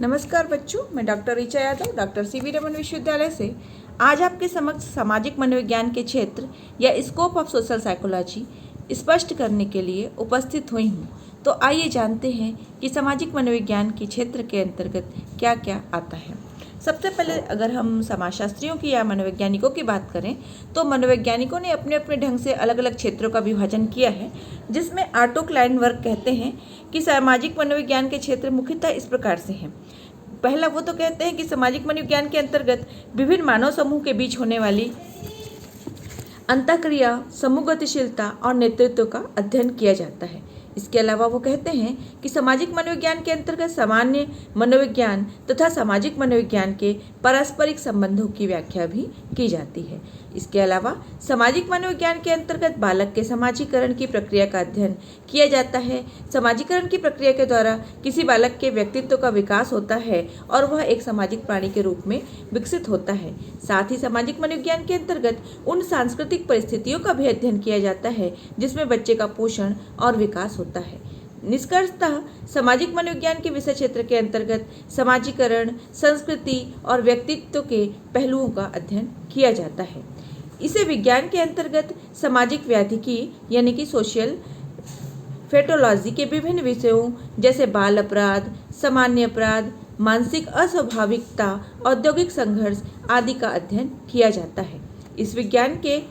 नमस्कार बच्चों, मैं doctor Richa Yadav doctor CV Raman विश्वविद्यालय से आज आपके समक्ष सामाजिक मनोविज्ञान के क्षेत्र या स्कोप ऑफ सोशल साइकोलॉजी स्पष्ट करने के लिए उपस्थित हुई हूँ। तो आइए जानते हैं कि सामाजिक मनोविज्ञान के क्षेत्र के अंतर्गत क्या क्या आता है। सबसे पहले अगर हम समाजशास्त्रियों की या मनोवैज्ञानिकों की बात करें तो मनोवैज्ञानिकों ने अपने अपने ढंग से अलग अलग क्षेत्रों का विभाजन किया है, जिसमें आर्टो क्लाइनबर्ग कहते हैं कि सामाजिक मनोविज्ञान के क्षेत्र मुख्यतः इस प्रकार से हैं। पहला वो तो कहते हैं कि सामाजिक मनोविज्ञान के अंतर्गत विभिन्न मानव समूह के बीच होने वाली अंतःक्रिया, समूह गतिशीलता और नेतृत्व का अध्ययन किया जाता है। इसके अलावा वो कहते हैं कि सामाजिक मनोविज्ञान के अंतर्गत सामान्य मनोविज्ञान तथा सामाजिक मनोविज्ञान के पारस्परिक संबंधों की व्याख्या भी की जाती है। इसके अलावा सामाजिक मनोविज्ञान के अंतर्गत बालक के समाजीकरण की प्रक्रिया का अध्ययन किया जाता है। समाजीकरण की प्रक्रिया के द्वारा किसी बालक के व्यक्तित्व का विकास होता है और वह एक सामाजिक प्राणी के रूप में विकसित होता है। साथ ही सामाजिक मनोविज्ञान के अंतर्गत उन सांस्कृतिक परिस्थितियों का भी अध्ययन किया जाता है जिसमें बच्चे का पोषण और विकास होता है। निष्कर्षतः सामाजिक मनोविज्ञान के विषय क्षेत्र के अंतर्गत समाजीकरण, संस्कृति और व्यक्तित्व के पहलुओं का अध्ययन किया जाता है। इसे विज्ञान के अंतर्गत सामाजिक व्याधिकी यानी कि सोशल फेटोलॉजी के विभिन्न विषयों जैसे बाल अपराध, सामान्य अपराध, मानसिक अस्वाभाविकता, औद्योगिक संघर्ष आदि का अध्ययन किया जाता है। इस विज्ञान के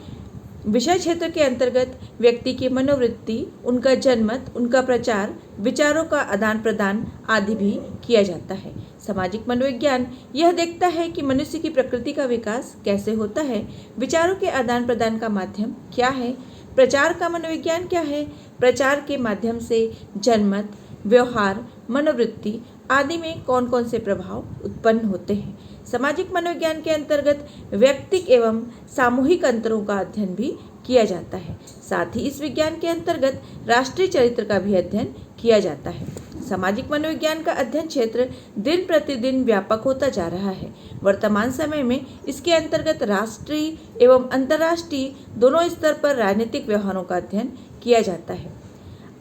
विषय क्षेत्र के अंतर्गत व्यक्ति की मनोवृत्ति, उनका जनमत, उनका प्रचार, विचारों का आदान प्रदान आदि भी किया जाता है। सामाजिक मनोविज्ञान यह देखता है कि मनुष्य की प्रकृति का विकास कैसे होता है, विचारों के आदान प्रदान का माध्यम क्या है, प्रचार का मनोविज्ञान क्या है, प्रचार के माध्यम से जनमत, व्यवहार, मनोवृत्ति आदि में कौन कौन से प्रभाव उत्पन्न होते हैं। सामाजिक मनोविज्ञान के अंतर्गत व्यक्तिक एवं सामूहिक अंतरों का अध्ययन भी किया जाता है। साथ ही इस विज्ञान के अंतर्गत राष्ट्रीय चरित्र का भी अध्ययन किया जाता है। सामाजिक मनोविज्ञान का अध्ययन क्षेत्र दिन प्रतिदिन व्यापक होता जा रहा है। वर्तमान समय में इसके अंतर्गत राष्ट्रीय एवं अंतर्राष्ट्रीय दोनों स्तर पर राजनीतिक व्यवहारों का अध्ययन किया जाता है।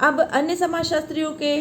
अब अन्य समाजशास्त्रियों के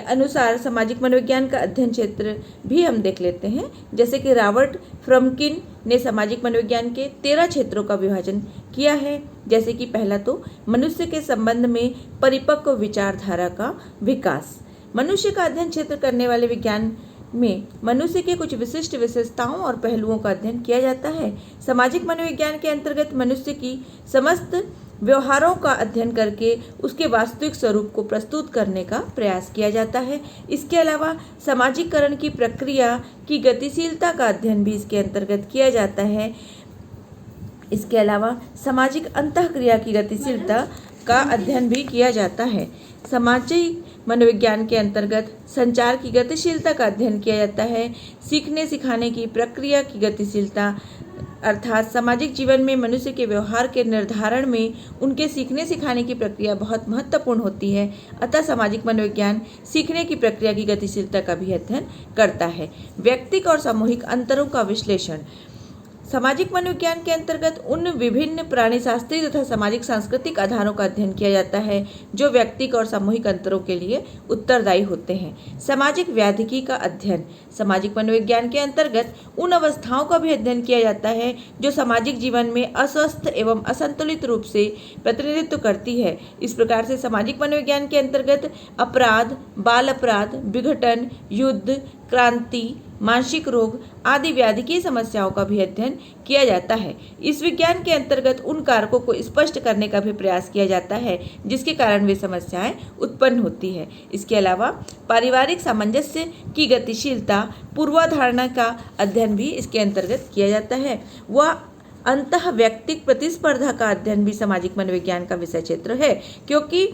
अनुसार सामाजिक मनोविज्ञान का अध्ययन क्षेत्र भी हम देख लेते हैं, जैसे कि रॉबर्ट फ्रम्किन ने सामाजिक मनोविज्ञान के 13 क्षेत्रों का विभाजन किया है। जैसे कि पहला तो मनुष्य के संबंध में परिपक्व विचारधारा का विकास। मनुष्य का अध्ययन क्षेत्र करने वाले विज्ञान में मनुष्य के कुछ विशिष्ट विशेषताओं और पहलुओं का अध्ययन किया जाता है। सामाजिक मनोविज्ञान के अंतर्गत मनुष्य की समस्त व्यवहारों का अध्ययन करके उसके वास्तविक स्वरूप को प्रस्तुत करने का प्रयास किया जाता है। इसके अलावा सामाजिकरण की प्रक्रिया की गतिशीलता का अध्ययन भी इसके अंतर्गत किया जाता है। इसके अलावा सामाजिक अंतःक्रिया की गतिशीलता का अध्ययन भी किया जाता है। सामाजिक मनोविज्ञान के अंतर्गत संचार की गतिशीलता का अध्ययन किया जाता है। सीखने सिखाने की प्रक्रिया की गतिशीलता अर्थात सामाजिक जीवन में मनुष्य के व्यवहार के निर्धारण में उनके सीखने सिखाने की प्रक्रिया बहुत महत्वपूर्ण होती है। अतः सामाजिक मनोविज्ञान सीखने की प्रक्रिया की गतिशीलता का भी अध्ययन करता है। व्यक्तिक और सामूहिक अंतरों का विश्लेषण। सामाजिक मनोविज्ञान के अंतर्गत उन विभिन्न प्राणीशास्त्रीय तथा सामाजिक सांस्कृतिक आधारों का अध्ययन किया जाता है जो व्यक्तिक और सामूहिक अंतरों के लिए उत्तरदायी होते हैं। सामाजिक व्याधिकी का अध्ययन। सामाजिक मनोविज्ञान के अंतर्गत उन अवस्थाओं का भी अध्ययन किया जाता है जो सामाजिक जीवन में अस्वस्थ एवं असंतुलित रूप से प्रतिनिधित्व करती है। इस प्रकार से सामाजिक मनोविज्ञान के अंतर्गत अपराध, बाल अपराध, विघटन, युद्ध, क्रांति, मानसिक रोग आदि व्याधिकीय समस्याओं का भी अध्ययन किया जाता है। इस विज्ञान के अंतर्गत उन कारकों को स्पष्ट करने का भी प्रयास किया जाता है जिसके कारण वे समस्याएं उत्पन्न होती है। इसके अलावा पारिवारिक सामंजस्य की गतिशीलता, पूर्वाधारणा का अध्ययन भी इसके अंतर्गत किया जाता है। वह अंतः व्यक्तिक प्रतिस्पर्धा का अध्ययन भी सामाजिक मनोविज्ञान का विषय क्षेत्र है, क्योंकि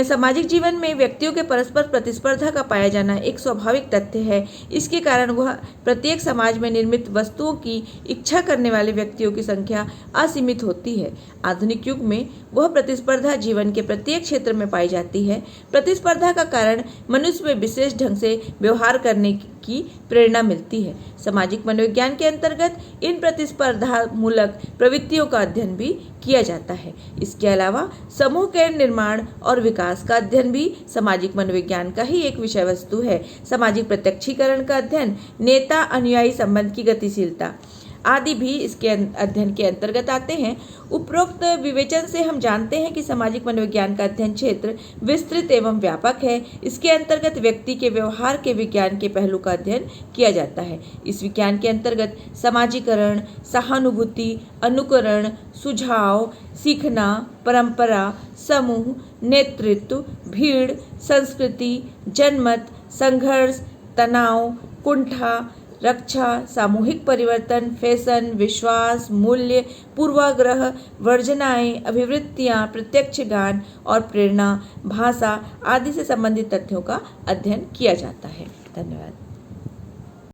सामाजिक जीवन में व्यक्तियों के परस्पर प्रतिस्पर्धा का पाया जाना एक स्वाभाविक तथ्य है। इसके कारण वह प्रत्येक समाज में निर्मित वस्तुओं की इच्छा करने वाले व्यक्तियों की संख्या असीमित होती है। आधुनिक युग में वह प्रतिस्पर्धा जीवन के प्रत्येक क्षेत्र में पाई जाती है। प्रतिस्पर्धा का कारण मनुष्य में विशेष ढंग से व्यवहार करने की प्रेरणा मिलती है। सामाजिक मनोविज्ञान के अंतर्गत इन प्रतिस्पर्धामूलक प्रवृत्तियों का अध्ययन भी किया जाता है। इसके अलावा समूह के निर्माण और विकास का अध्ययन भी सामाजिक मनोविज्ञान का ही एक विषय वस्तु है। सामाजिक प्रत्यक्षीकरण का अध्ययन, नेता अनुयायी संबंध की गतिशीलता आदि भी इसके अध्ययन के अंतर्गत आते हैं। उपरोक्त विवेचन से हम जानते हैं कि सामाजिक मनोविज्ञान का अध्ययन क्षेत्र विस्तृत एवं व्यापक है। इसके अंतर्गत व्यक्ति के व्यवहार के विज्ञान के पहलू का अध्ययन किया जाता है। इस विज्ञान के अंतर्गत समाजीकरण, सहानुभूति, अनुकरण, सुझाव, सीखना, परंपरा, समूह, नेतृत्व, भीड़, संस्कृति, जनमत, संघर्ष, तनाव, कुंठा, रक्षा, सामूहिक परिवर्तन, फैशन, विश्वास, मूल्य, पूर्वाग्रह, वर्जनाएं, अभिवृत्तियां, प्रत्यक्ष ज्ञान और प्रेरणा, भाषा आदि से संबंधित तथ्यों का अध्ययन किया जाता है। धन्यवाद।